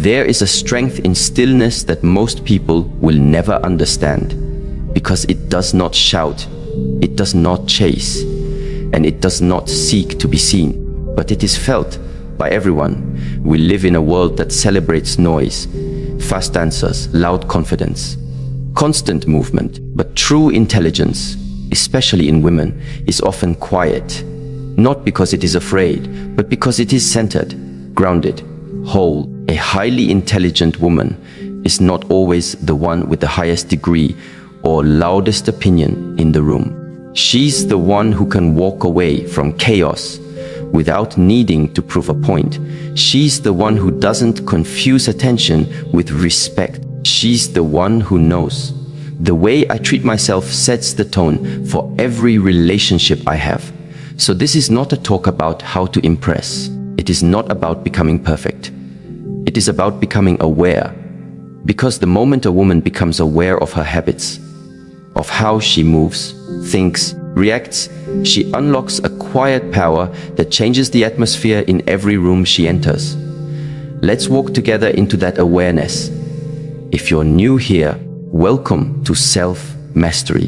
There is a strength in stillness that most people will never understand, because it does not shout, it does not chase, and it does not seek to be seen, but it is felt by everyone. We live in a world that celebrates noise, fast answers, loud confidence, constant movement, but true intelligence, especially in women, is often quiet, not because it is afraid, but because it is centered, grounded, whole. A highly intelligent woman is not always the one with the highest degree or loudest opinion in the room. She's the one who can walk away from chaos without needing to prove a point. She's the one who doesn't confuse attention with respect. She's the one who knows. The way I treat myself sets the tone for every relationship I have. So this is not a talk about how to impress. It is not about becoming perfect. It is about becoming aware. Because the moment a woman becomes aware of her habits, of how she moves, thinks, reacts, she unlocks a quiet power that changes the atmosphere in every room she enters. Let's walk together into that awareness. If you're new here, welcome to Self-Mastery,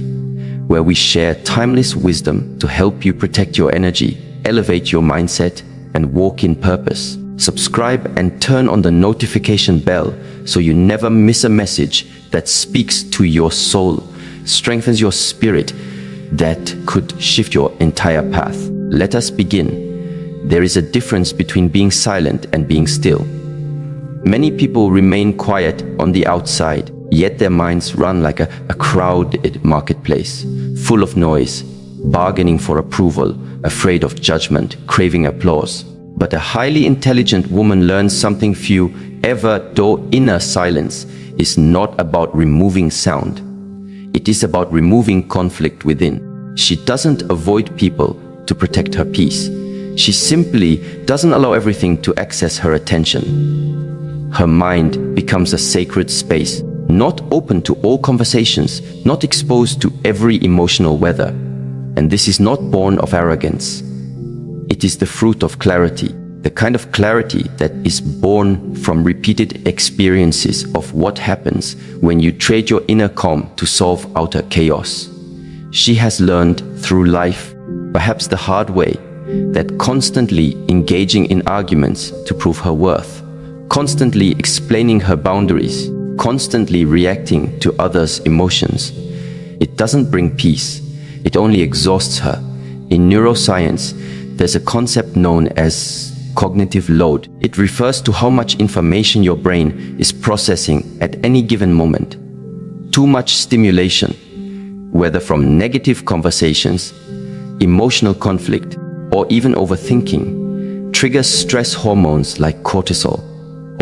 where we share timeless wisdom to help you protect your energy, elevate your mindset, and walk in purpose. Subscribe and turn on the notification bell so you never miss a message that speaks to your soul, strengthens your spirit, that could shift your entire path. Let us begin. There is a difference between being silent and being still. Many people remain quiet on the outside, yet their minds run like a crowded marketplace, full of noise, bargaining for approval, afraid of judgment, craving applause. But a highly intelligent woman learns something few ever do. Inner silence is not about removing sound. It is about removing conflict within. She doesn't avoid people to protect her peace. She simply doesn't allow everything to access her attention. Her mind becomes a sacred space, not open to all conversations, not exposed to every emotional weather. And this is not born of arrogance. It is the fruit of clarity, the kind of clarity that is born from repeated experiences of what happens when you trade your inner calm to solve outer chaos. She has learned through life, perhaps the hard way, that constantly engaging in arguments to prove her worth, constantly explaining her boundaries, constantly reacting to others' emotions, it doesn't bring peace, it only exhausts her. In neuroscience, there's a concept known as cognitive load. It refers to how much information your brain is processing at any given moment. Too much stimulation, whether from negative conversations, emotional conflict, or even overthinking, triggers stress hormones like cortisol.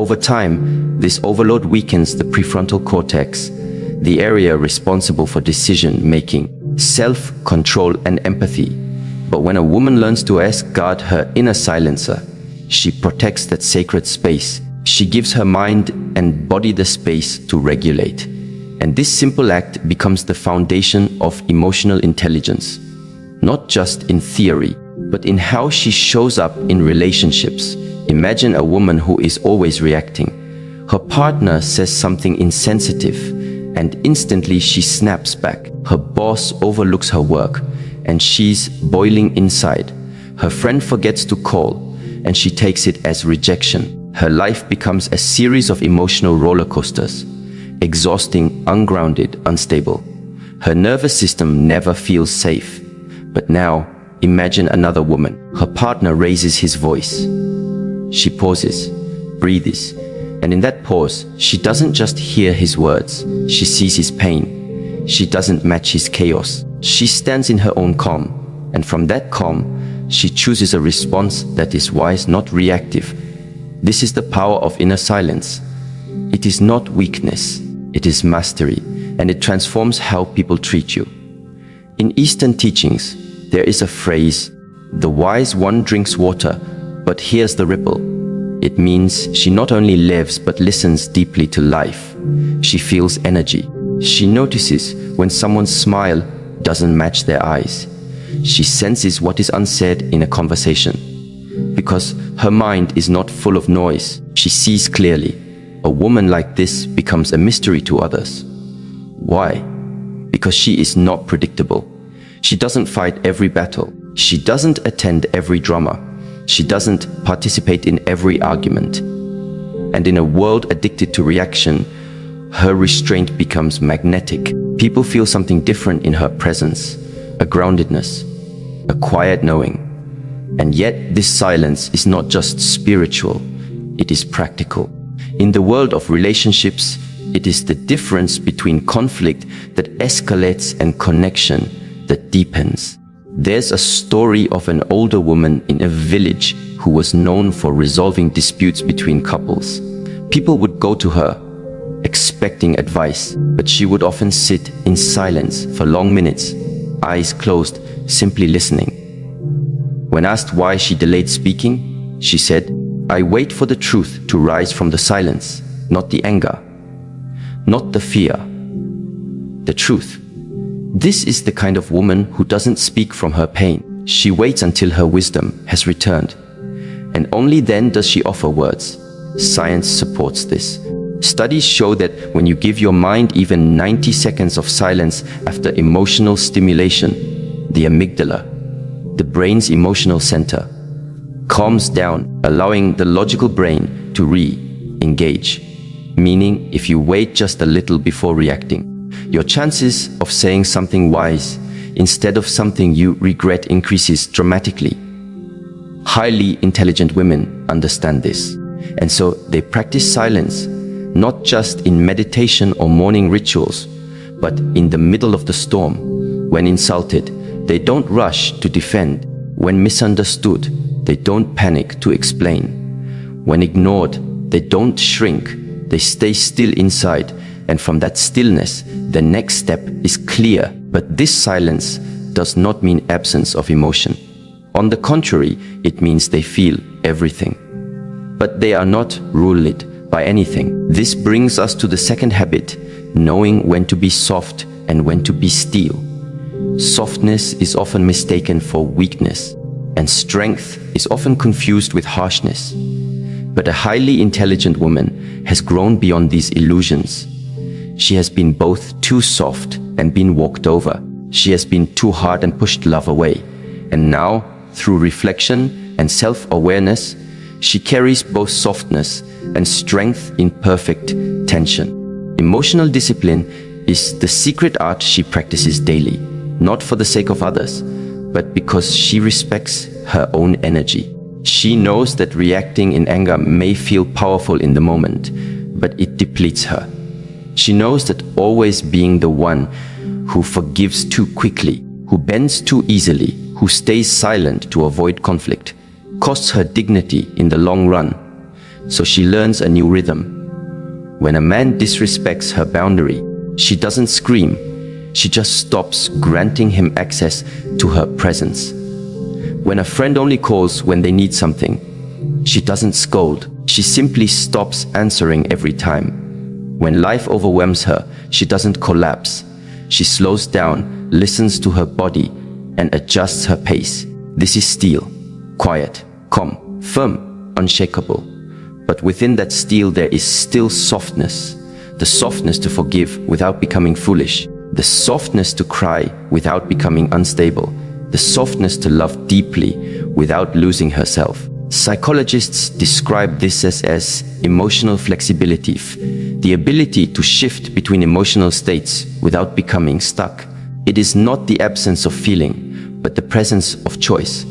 Over time, this overload weakens the prefrontal cortex, the area responsible for decision-making, self-control, and empathy. But when a woman learns to guard her inner silencer, she protects that sacred space. She gives her mind and body the space to regulate. And this simple act becomes the foundation of emotional intelligence, not just in theory, but in how she shows up in relationships. Imagine a woman who is always reacting. Her partner says something insensitive, and instantly she snaps back. Her boss overlooks her work, and she's boiling inside. Her friend forgets to call, and she takes it as rejection. Her life becomes a series of emotional roller coasters, exhausting, ungrounded, unstable. Her nervous system never feels safe. But now, imagine another woman. Her partner raises his voice. She pauses, breathes, and in that pause, she doesn't just hear his words, she sees his pain. She doesn't match his chaos. She stands in her own calm, and from that calm, she chooses a response that is wise, not reactive. This is the power of inner silence. It is not weakness, it is mastery, and it transforms how people treat you. In Eastern teachings, there is a phrase, "The wise one drinks water, but hears the ripple." It means she not only lives but listens deeply to life. She feels energy. She notices when someone's smile doesn't match their eyes. She senses what is unsaid in a conversation. Because her mind is not full of noise, she sees clearly. a woman like this becomes a mystery to others. Why? Because she is not predictable. She doesn't fight every battle. She doesn't attend every drama. She doesn't participate in every argument. And in a world addicted to reaction, her restraint becomes magnetic. People feel something different in her presence, a groundedness, a quiet knowing. And yet this silence is not just spiritual, it is practical. In the world of relationships, it is the difference between conflict that escalates and connection that deepens. There's a story of an older woman in a village who was known for resolving disputes between couples. People would go to her, expecting advice, but she would often sit in silence for long minutes, eyes closed, simply listening. When asked why she delayed speaking, she said, "I wait for the truth to rise from the silence, not the anger, not the fear, the truth." This is the kind of woman who doesn't speak from her pain. She waits until her wisdom has returned. And only then does she offer words. Science supports this. Studies show that when you give your mind even 90 seconds of silence after emotional stimulation, the amygdala, the brain's emotional center, calms down, allowing the logical brain to re-engage. Meaning, if you wait just a little before reacting, your chances of saying something wise instead of something you regret increases dramatically. Highly intelligent women understand this, and so they practice silence, not just in meditation or morning rituals, but in the middle of the storm. When insulted, they don't rush to defend. When misunderstood, they don't panic to explain. When ignored, they don't shrink. They stay still inside, and from that stillness, the next step is clear. But this silence does not mean absence of emotion. On the contrary, it means they feel everything. But they are not ruled by anything. This brings us to the second habit, knowing when to be soft and when to be steel. Softness is often mistaken for weakness, and strength is often confused with harshness. But a highly intelligent woman has grown beyond these illusions. She has been both too soft and been walked over. She has been too hard and pushed love away. And now, through reflection and self-awareness, she carries both softness and strength in perfect tension. Emotional discipline is the secret art she practices daily, not for the sake of others, but because she respects her own energy. She knows that reacting in anger may feel powerful in the moment, but it depletes her. She knows that always being the one who forgives too quickly, who bends too easily, who stays silent to avoid conflict, costs her dignity in the long run. So she learns a new rhythm. When a man disrespects her boundary, she doesn't scream. She just stops granting him access to her presence. When a friend only calls when they need something, she doesn't scold. She simply stops answering every time. When life overwhelms her, she doesn't collapse. She slows down, listens to her body, and adjusts her pace. This is steel, quiet, calm, firm, unshakable. But within that steel there is still softness. The softness to forgive without becoming foolish. The softness to cry without becoming unstable. The softness to love deeply without losing herself. Psychologists describe this as emotional flexibility, the ability to shift between emotional states without becoming stuck. It is not the absence of feeling, but the presence of choice.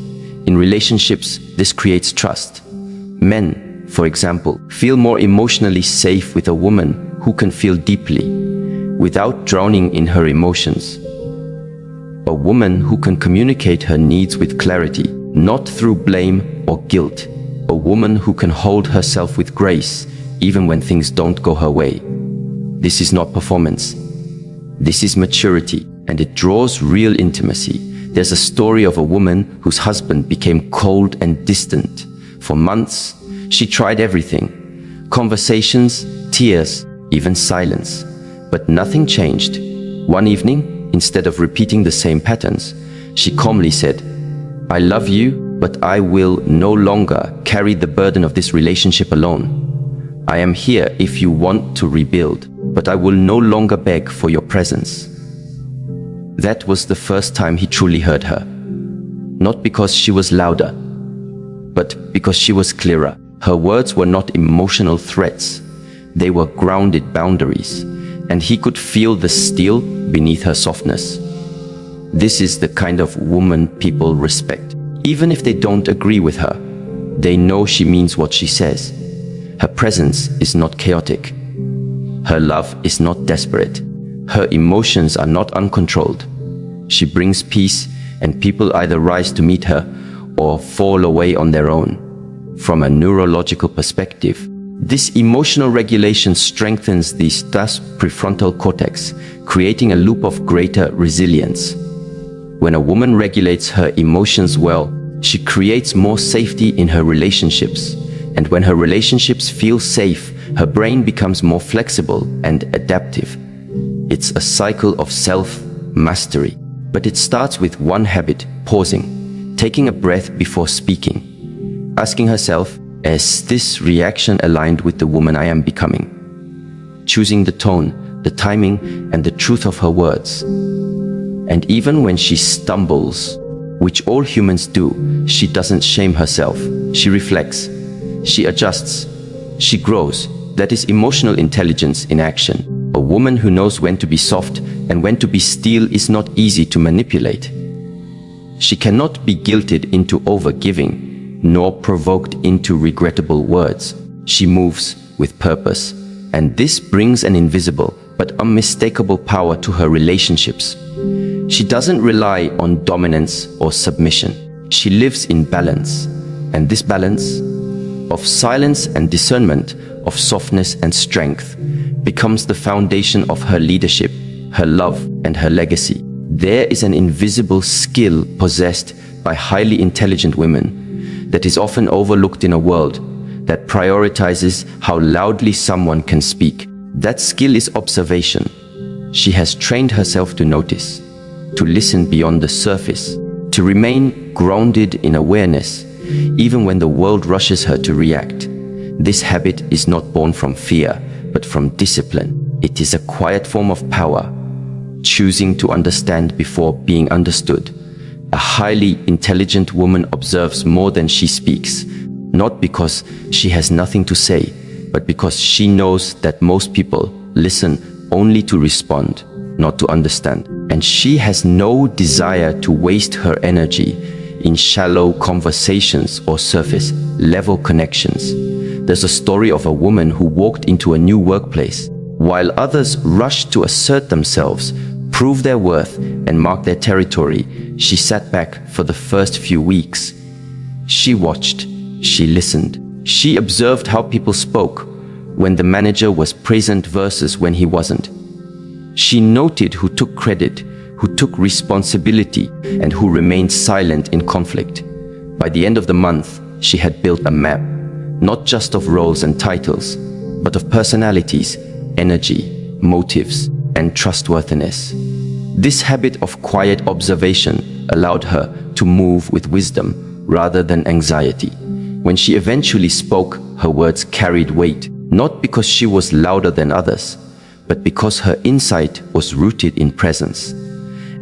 In relationships, this creates trust. Men, for example, feel more emotionally safe with a woman who can feel deeply, without drowning in her emotions. A woman who can communicate her needs with clarity, not through blame or guilt. A woman who can hold herself with grace, even when things don't go her way. This is not performance. This is maturity, and it draws real intimacy. There's a story of a woman whose husband became cold and distant. For months, she tried everything. Conversations, tears, even silence. But nothing changed. One evening, instead of repeating the same patterns, she calmly said, "I love you, but I will no longer carry the burden of this relationship alone. I am here if you want to rebuild, but I will no longer beg for your presence. That was the first time he truly heard her. Not because she was louder, but because she was clearer. Her words were not emotional threats. They were grounded boundaries, and he could feel the steel beneath her softness. This is the kind of woman people respect. Even if they don't agree with her, they know she means what she says. Her presence is not chaotic. Her love is not desperate. Her emotions are not uncontrolled. She brings peace, and people either rise to meet her or fall away on their own. From a neurological perspective, this emotional regulation strengthens the stase prefrontal cortex, creating a loop of greater resilience. When a woman regulates her emotions well, she creates more safety in her relationships. And when her relationships feel safe, her brain becomes more flexible and adaptive. It's a cycle of self-mastery. But it starts with one habit: pausing, taking a breath before speaking, asking herself, is this reaction aligned with the woman I am becoming? Choosing the tone, the timing, and the truth of her words. And even when she stumbles, which all humans do, she doesn't shame herself. She reflects, she adjusts, she grows. That is emotional intelligence in action. A woman who knows when to be soft and when to be steel is not easy to manipulate. She cannot be guilted into overgiving, nor provoked into regrettable words. She moves with purpose, and this brings an invisible but unmistakable power to her relationships. She doesn't rely on dominance or submission. She lives in balance, and this balance of silence and discernment, of softness and strength, becomes the foundation of her leadership, her love, and her legacy. There is an invisible skill possessed by highly intelligent women that is often overlooked in a world that prioritizes how loudly someone can speak. That skill is observation. She has trained herself to notice, to listen beyond the surface, to remain grounded in awareness, even when the world rushes her to react. This habit is not born from fear, but from discipline. It is a quiet form of power, choosing to understand before being understood. A highly intelligent woman observes more than she speaks, not because she has nothing to say, but because she knows that most people listen only to respond, not to understand. And she has no desire to waste her energy in shallow conversations or surface-level connections. There's a story of a woman who walked into a new workplace. While others rushed to assert themselves, prove their worth, and mark their territory, she sat back for the first few weeks. She watched, she listened, she observed how people spoke when the manager was present versus when he wasn't. She noted who took credit, who took responsibility, and who remained silent in conflict. By the end of the month, she had built a map, not just of roles and titles, but of personalities, energy, motives, and trustworthiness. This habit of quiet observation allowed her to move with wisdom rather than anxiety. When she eventually spoke, her words carried weight, not because she was louder than others, but because her insight was rooted in presence.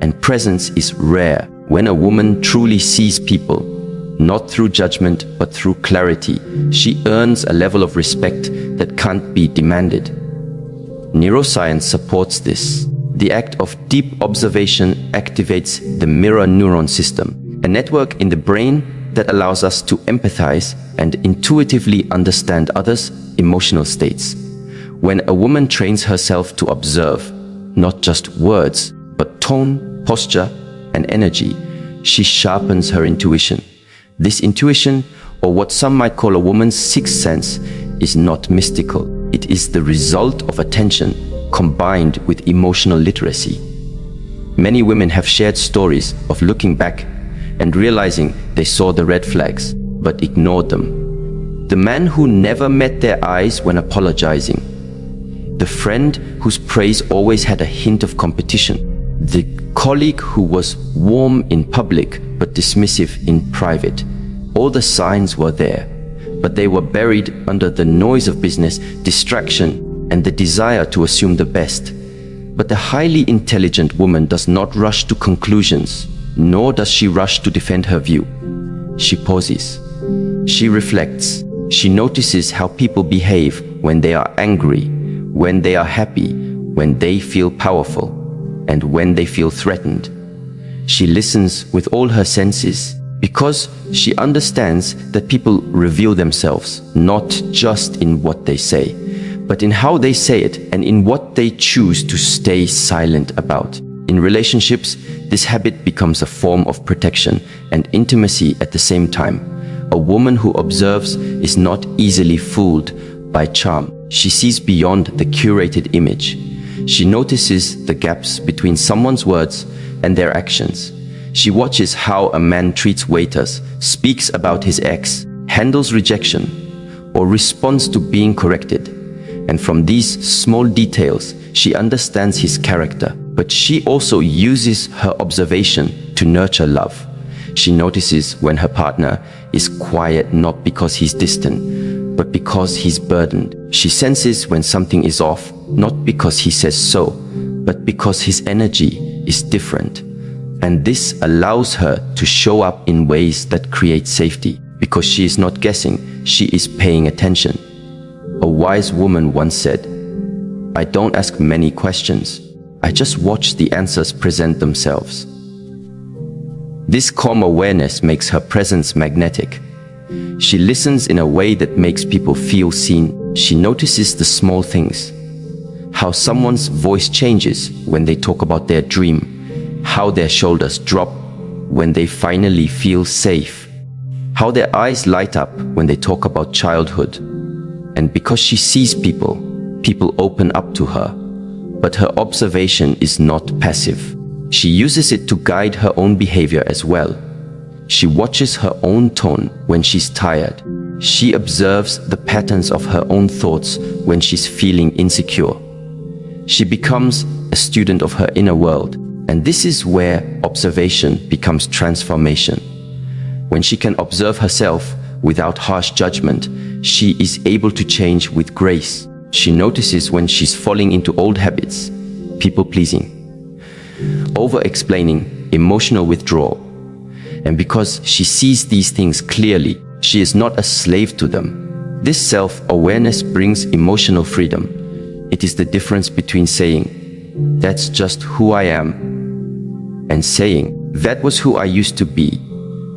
And presence is rare. When a woman truly sees people, not through judgment, but through clarity, she earns a level of respect that can't be demanded. Neuroscience supports this. The act of deep observation activates the mirror neuron system, a network in the brain that allows us to empathize and intuitively understand others' emotional states. When a woman trains herself to observe, not just words, but tone, posture, and energy, she sharpens her intuition. This intuition, or what some might call a woman's sixth sense, is not mystical. It is the result of attention combined with emotional literacy. Many women have shared stories of looking back and realizing they saw the red flags, but ignored them. The man who never met their eyes when apologizing. The friend whose praise always had a hint of competition. The colleague who was warm in public but dismissive in private. All the signs were there, but they were buried under the noise of business, distraction, and the desire to assume the best. But the highly intelligent woman does not rush to conclusions, nor does she rush to defend her view. She pauses. She reflects. She notices how people behave when they are angry, when they are happy, when they feel powerful, and when they feel threatened. She listens with all her senses because she understands that people reveal themselves not just in what they say, but in how they say it and in what they choose to stay silent about. In relationships, this habit becomes a form of protection and intimacy at the same time. A woman who observes is not easily fooled by charm. She sees beyond the curated image. She notices the gaps between someone's words and their actions. She watches how a man treats waiters, speaks about his ex, handles rejection, or responds to being corrected. And from these small details, she understands his character. But she also uses her observation to nurture love. She notices when her partner is quiet not because he's distant, but because he's burdened. She senses when something is off, not because he says so, but because his energy is different. And this allows her to show up in ways that create safety, because she is not guessing, she is paying attention. A wise woman once said, "I don't ask many questions. I just watch the answers present themselves." This calm awareness makes her presence magnetic. She listens in a way that makes people feel seen. She notices the small things. How someone's voice changes when they talk about their dream. How their shoulders drop when they finally feel safe. How their eyes light up when they talk about childhood. And because she sees people, people open up to her. But her observation is not passive. She uses it to guide her own behavior as well. She watches her own tone when she's tired. She observes the patterns of her own thoughts when she's feeling insecure. She becomes a student of her inner world, and this is where observation becomes transformation. When she can observe herself without harsh judgment, she is able to change with grace. She notices when she's falling into old habits, people-pleasing, over-explaining, emotional withdrawal. And because she sees these things clearly, she is not a slave to them. This self-awareness brings emotional freedom. It is the difference between saying, "That's just who I am," and saying, "That was who I used to be."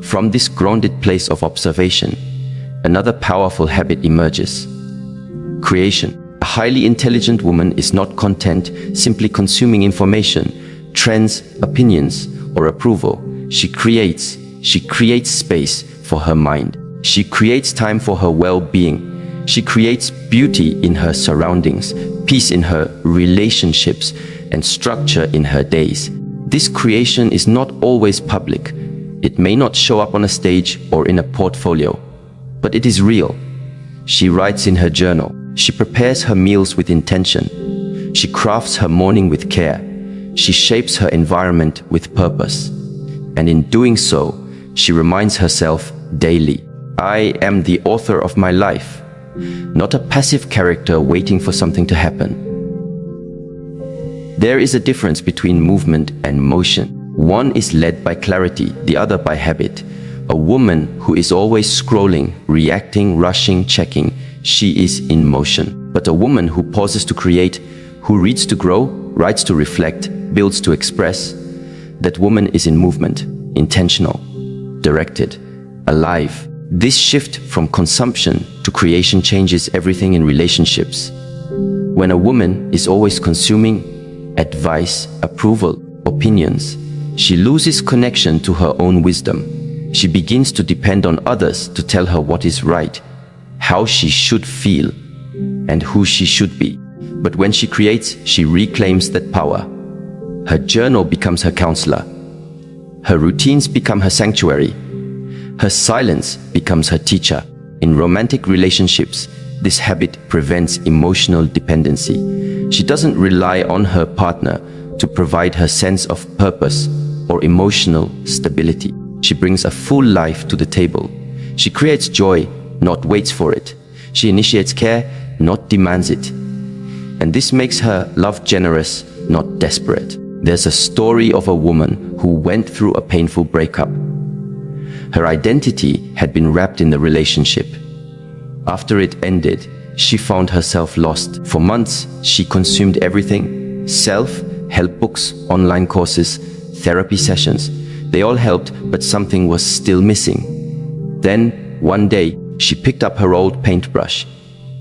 From this grounded place of observation, another powerful habit emerges. Creation. A highly intelligent woman is not content simply consuming information, trends, opinions, or approval. She creates space for her mind. She creates time for her well-being. She creates beauty in her surroundings, peace in her relationships, and structure in her days. This creation is not always public. It may not show up on a stage or in a portfolio, but it is real. She writes in her journal. She prepares her meals with intention. She crafts her morning with care. She shapes her environment with purpose. And in doing so, she reminds herself daily, "I am the author of my life," not a passive character waiting for something to happen. There is a difference between movement and motion. One is led by clarity, the other by habit. A woman who is always scrolling, reacting, rushing, checking, she is in motion. But a woman who pauses to create, who reads to grow, writes to reflect, builds to express, that woman is in movement, intentional, directed, alive. This shift from consumption to creation changes everything in relationships. When a woman is always consuming advice, approval, opinions, she loses connection to her own wisdom. She begins to depend on others to tell her what is right, how she should feel, and who she should be. But when she creates, she reclaims that power. Her journal becomes her counselor. Her routines become her sanctuary. Her silence becomes her teacher. In romantic relationships, this habit prevents emotional dependency. She doesn't rely on her partner to provide her sense of purpose or emotional stability. She brings a full life to the table. She creates joy not waits for it. She initiates care, not demands it. And this makes her love generous, not desperate. There's a story of a woman who went through a painful breakup. Her identity had been wrapped in the relationship. After it ended, she found herself lost. For months, she consumed everything: self-help books, online courses, therapy sessions. They all helped, but something was still missing. Then, one day, she picked up her old paintbrush.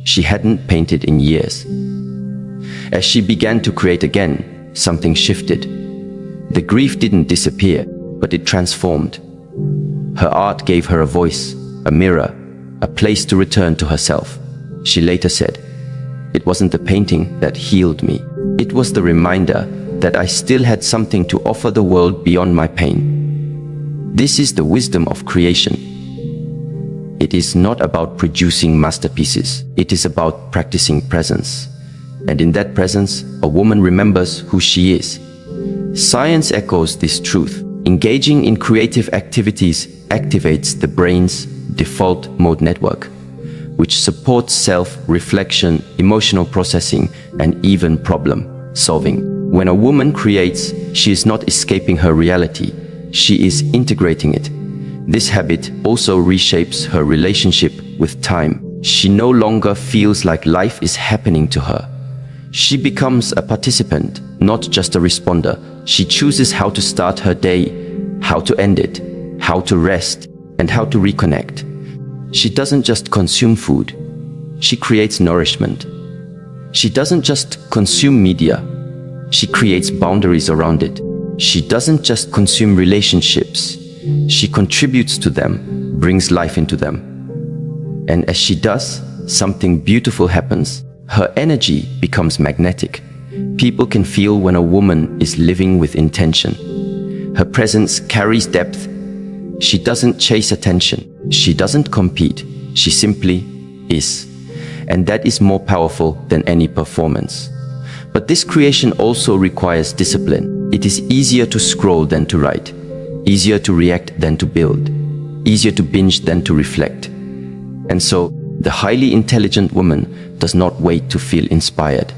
She hadn't painted in years. As she began to create again, something shifted. The grief didn't disappear, but it transformed. Her art gave her a voice, a mirror, a place to return to herself. She later said, "It wasn't the painting that healed me. It was the reminder that I still had something to offer the world beyond my pain." This is the wisdom of creation. It is not about producing masterpieces. It is about practicing presence. And in that presence, a woman remembers who she is. Science echoes this truth. Engaging in creative activities activates the brain's default mode network, which supports self-reflection, emotional processing, and even problem-solving. When a woman creates, she is not escaping her reality. She is integrating it. This habit also reshapes her relationship with time. She no longer feels like life is happening to her. She becomes a participant, not just a responder. She chooses how to start her day, how to end it, how to rest, and how to reconnect. She doesn't just consume food. She creates nourishment. She doesn't just consume media. She creates boundaries around it. She doesn't just consume relationships. She contributes to them, brings life into them. And as she does, something beautiful happens. Her energy becomes magnetic. People can feel when a woman is living with intention. Her presence carries depth. She doesn't chase attention. She doesn't compete. She simply is. And that is more powerful than any performance. But this creation also requires discipline. It is easier to scroll than to write. Easier to react than to build. Easier to binge than to reflect. And so, the highly intelligent woman does not wait to feel inspired.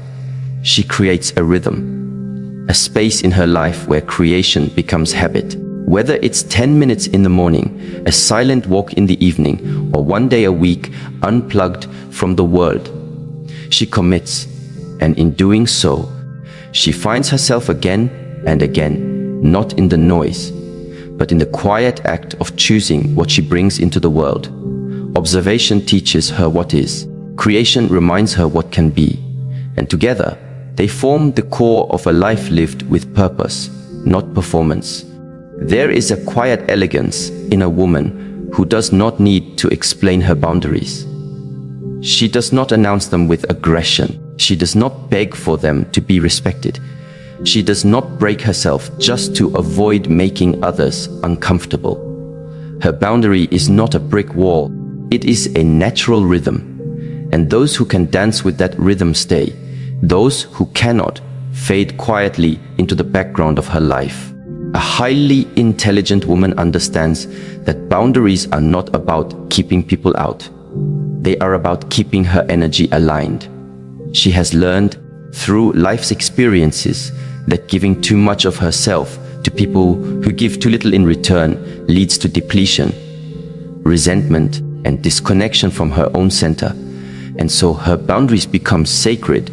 She creates a rhythm, a space in her life where creation becomes habit. Whether it's 10 minutes in the morning, a silent walk in the evening, or one day a week unplugged from the world, she commits, and in doing so, she finds herself again and again, not in the noise, but in the quiet act of choosing what she brings into the world. Observation teaches her what is. Creation reminds her what can be. And together, they form the core of a life lived with purpose, not performance. There is a quiet elegance in a woman who does not need to explain her boundaries. She does not announce them with aggression. She does not beg for them to be respected. She does not break herself just to avoid making others uncomfortable. Her boundary is not a brick wall. It is a natural rhythm. And those who can dance with that rhythm stay. Those who cannot fade quietly into the background of her life. A highly intelligent woman understands that boundaries are not about keeping people out. They are about keeping her energy aligned. She has learned through life's experiences that giving too much of herself to people who give too little in return leads to depletion, resentment, and disconnection from her own center. And so her boundaries become sacred,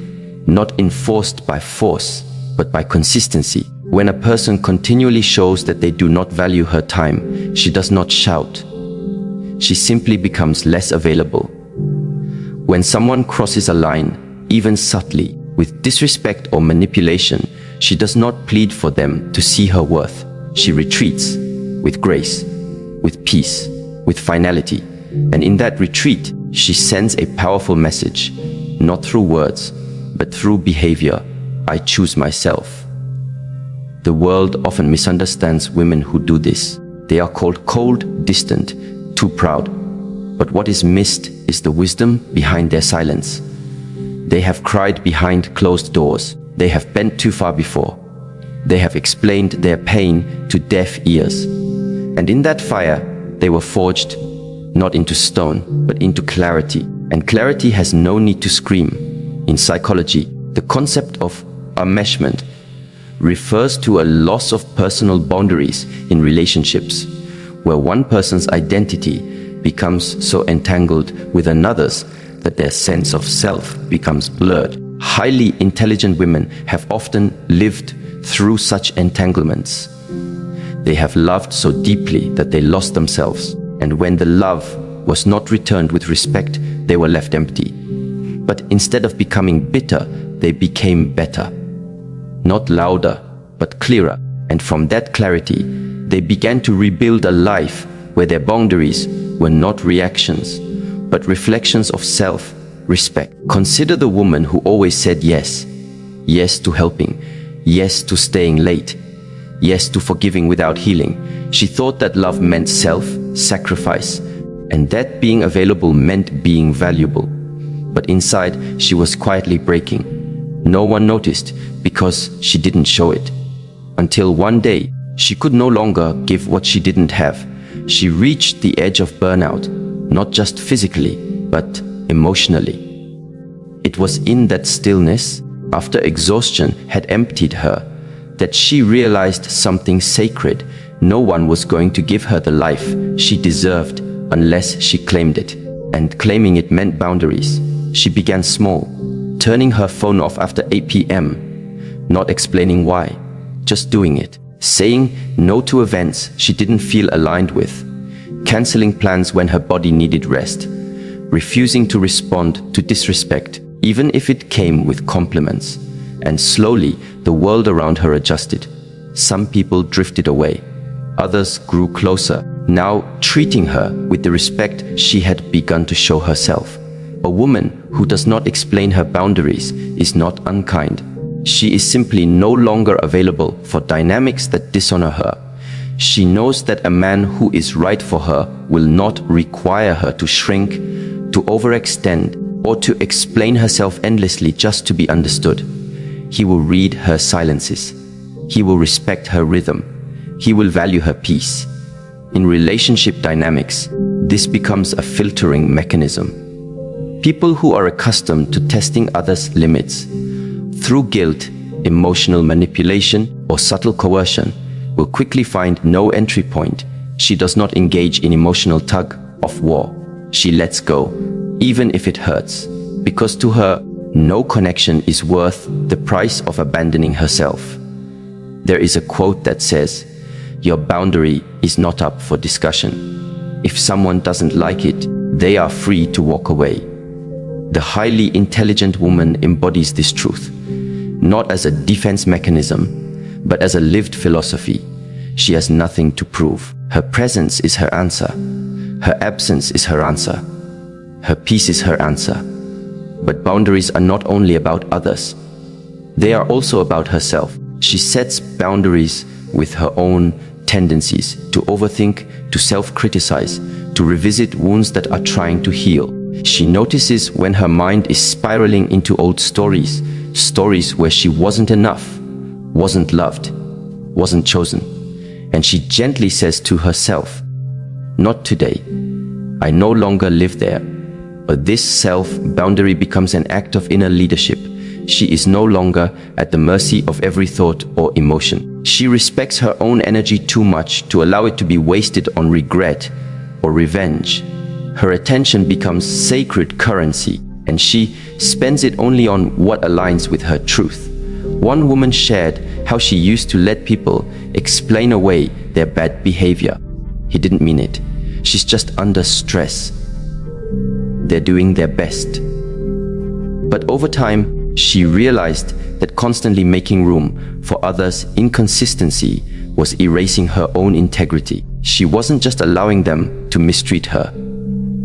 not enforced by force, but by consistency. When a person continually shows that they do not value her time, she does not shout. She simply becomes less available. When someone crosses a line, even subtly, with disrespect or manipulation, she does not plead for them to see her worth. She retreats with grace, with peace, with finality. And in that retreat, she sends a powerful message, not through words, but through behavior. I choose myself. The world often misunderstands women who do this. They are called cold, distant, too proud. But what is missed is the wisdom behind their silence. They have cried behind closed doors. They have bent too far before. They have explained their pain to deaf ears. And in that fire, they were forged not into stone, but into clarity. And clarity has no need to scream. In psychology, the concept of enmeshment refers to a loss of personal boundaries in relationships, where one person's identity becomes so entangled with another's that their sense of self becomes blurred. Highly intelligent women have often lived through such entanglements. They have loved so deeply that they lost themselves, and when the love was not returned with respect, they were left empty. But instead of becoming bitter, they became better. Not louder, but clearer. And from that clarity, they began to rebuild a life where their boundaries were not reactions, but reflections of self-respect. Consider the woman who always said yes. Yes to helping. Yes to staying late. Yes to forgiving without healing. She thought that love meant self-sacrifice, and that being available meant being valuable. But inside, she was quietly breaking. No one noticed because she didn't show it. Until one day, she could no longer give what she didn't have. She reached the edge of burnout, not just physically, but emotionally. It was in that stillness, after exhaustion had emptied her, that she realized something sacred. No one was going to give her the life she deserved unless she claimed it. And claiming it meant boundaries. She began small, turning her phone off after 8 p.m., not explaining why, just doing it. Saying no to events she didn't feel aligned with, canceling plans when her body needed rest, refusing to respond to disrespect, even if it came with compliments. And slowly, the world around her adjusted. Some people drifted away. Others grew closer, now treating her with the respect she had begun to show herself. A woman who does not explain her boundaries is not unkind. She is simply no longer available for dynamics that dishonor her. She knows that a man who is right for her will not require her to shrink, to overextend, or to explain herself endlessly just to be understood. He will read her silences. He will respect her rhythm. He will value her peace. In relationship dynamics, this becomes a filtering mechanism. People who are accustomed to testing others' limits through guilt, emotional manipulation, or subtle coercion will quickly find no entry point. She does not engage in emotional tug-of-war. She lets go, even if it hurts, because to her, no connection is worth the price of abandoning herself. There is a quote that says, "Your boundary is not up for discussion. If someone doesn't like it, they are free to walk away." The highly intelligent woman embodies this truth, not as a defense mechanism, but as a lived philosophy. She has nothing to prove. Her presence is her answer. Her absence is her answer. Her peace is her answer. But boundaries are not only about others. They are also about herself. She sets boundaries with her own tendencies to overthink, to self-criticize, to revisit wounds that are trying to heal. She notices when her mind is spiraling into old stories, stories where she wasn't enough, wasn't loved, wasn't chosen. And she gently says to herself, "Not today. I no longer live there." But this self-boundary becomes an act of inner leadership. She is no longer at the mercy of every thought or emotion. She respects her own energy too much to allow it to be wasted on regret or revenge. Her attention becomes sacred currency, and she spends it only on what aligns with her truth. One woman shared how she used to let people explain away their bad behavior. He didn't mean it. She's just under stress. They're doing their best. But over time, she realized that constantly making room for others' inconsistency was erasing her own integrity. She wasn't just allowing them to mistreat her.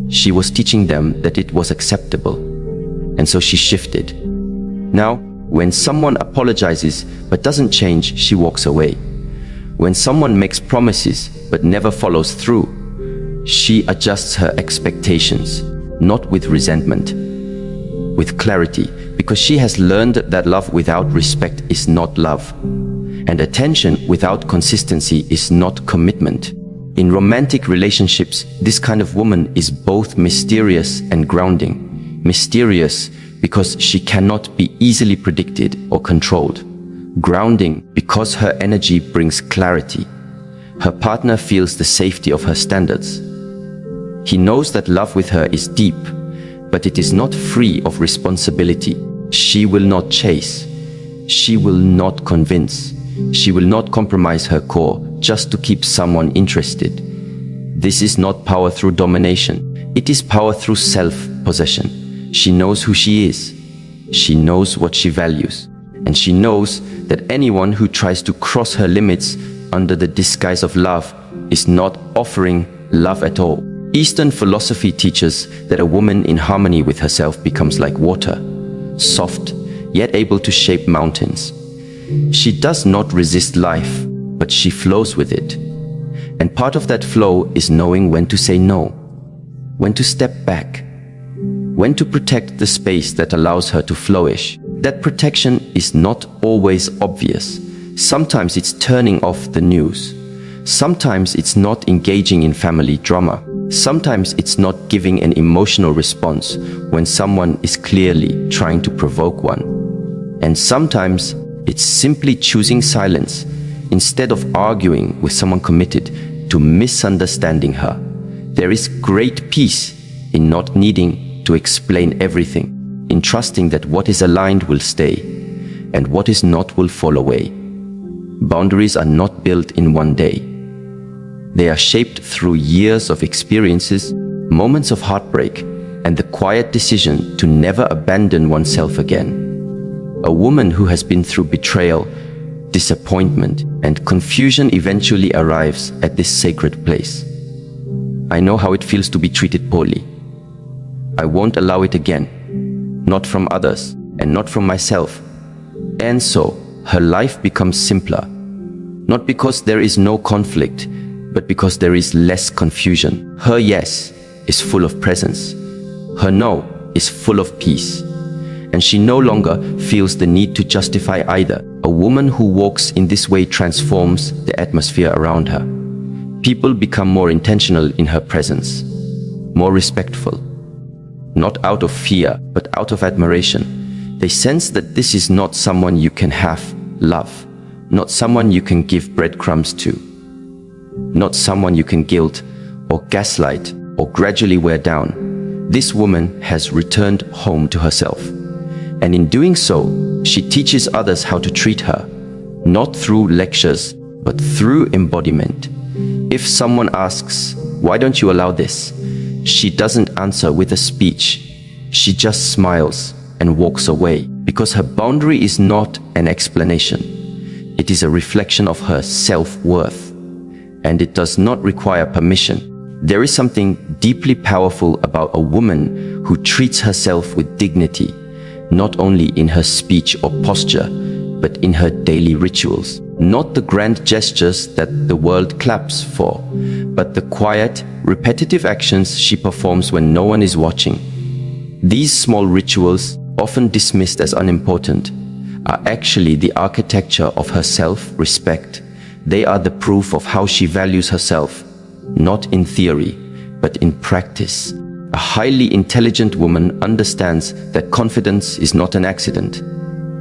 She was teaching them that it was acceptable. And so she shifted. Now, when someone apologizes but doesn't change, she walks away. When someone makes promises but never follows through, she adjusts her expectations, not with resentment, with clarity, because she has learned that love without respect is not love, and attention without consistency is not commitment. In romantic relationships, this kind of woman is both mysterious and grounding. Mysterious because she cannot be easily predicted or controlled. Grounding because her energy brings clarity. Her partner feels the safety of her standards. He knows that love with her is deep, but it is not free of responsibility. She will not chase. She will not convince. She will not compromise her core just to keep someone interested. This is not power through domination. It is power through self-possession. She knows who she is. She knows what she values. And she knows that anyone who tries to cross her limits under the disguise of love is not offering love at all. Eastern philosophy teaches that a woman in harmony with herself becomes like water, soft, yet able to shape mountains. She does not resist life, but she flows with it. And part of that flow is knowing when to say no, when to step back, when to protect the space that allows her to flourish. That protection is not always obvious. Sometimes it's turning off the news. Sometimes it's not engaging in family drama. Sometimes it's not giving an emotional response when someone is clearly trying to provoke one. And sometimes it's simply choosing silence instead of arguing with someone committed to misunderstanding her. There is great peace in not needing to explain everything, in trusting that what is aligned will stay and what is not will fall away. Boundaries are not built in one day. They are shaped through years of experiences, moments of heartbreak, and the quiet decision to never abandon oneself again. A woman who has been through betrayal, disappointment, and confusion eventually arrives at this sacred place. I know how it feels to be treated poorly. I won't allow it again, not from others and not from myself. And so, her life becomes simpler, not because there is no conflict, but because there is less confusion. Her yes is full of presence. Her no is full of peace. And she no longer feels the need to justify either. A woman who walks in this way transforms the atmosphere around her. People become more intentional in her presence, more respectful. Not out of fear, but out of admiration. They sense that this is not someone you can have love, not someone you can give breadcrumbs to, not someone you can guilt or gaslight or gradually wear down. This woman has returned home to herself. And in doing so, she teaches others how to treat her, not through lectures, but through embodiment. If someone asks, "Why don't you allow this?" she doesn't answer with a speech. She just smiles and walks away, because her boundary is not an explanation. It is a reflection of her self-worth, and it does not require permission. There is something deeply powerful about a woman who treats herself with dignity, not only in her speech or posture, but in her daily rituals. Not the grand gestures that the world claps for, but the quiet, repetitive actions she performs when no one is watching. These small rituals, often dismissed as unimportant, are actually the architecture of her self-respect. They are the proof of how she values herself, not in theory, but in practice. A highly intelligent woman understands that confidence is not an accident.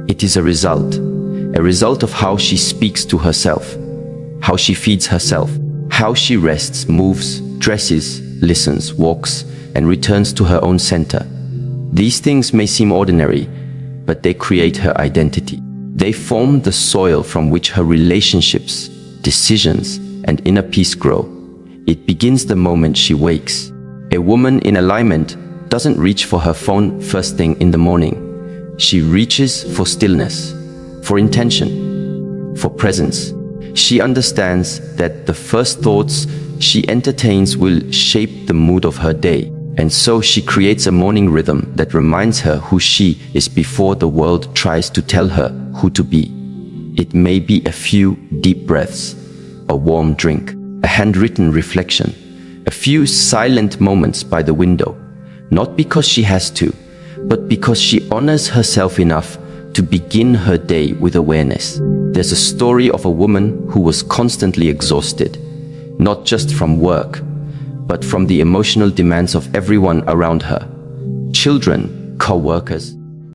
It is a result of how she speaks to herself, how she feeds herself, how she rests, moves, dresses, listens, walks, and returns to her own center. These things may seem ordinary, but they create her identity. They form the soil from which her relationships, decisions, and inner peace grow. It begins the moment she wakes. A woman in alignment doesn't reach for her phone first thing in the morning. She reaches for stillness, for intention, for presence. She understands that the first thoughts she entertains will shape the mood of her day. And so she creates a morning rhythm that reminds her who she is before the world tries to tell her who to be. It may be a few deep breaths, a warm drink, a handwritten reflection, a few silent moments by the window, not because she has to, but because she honors herself enough to begin her day with awareness. There's a story of a woman who was constantly exhausted. not just from work, but from the emotional demands of everyone around her. Children, co-workers,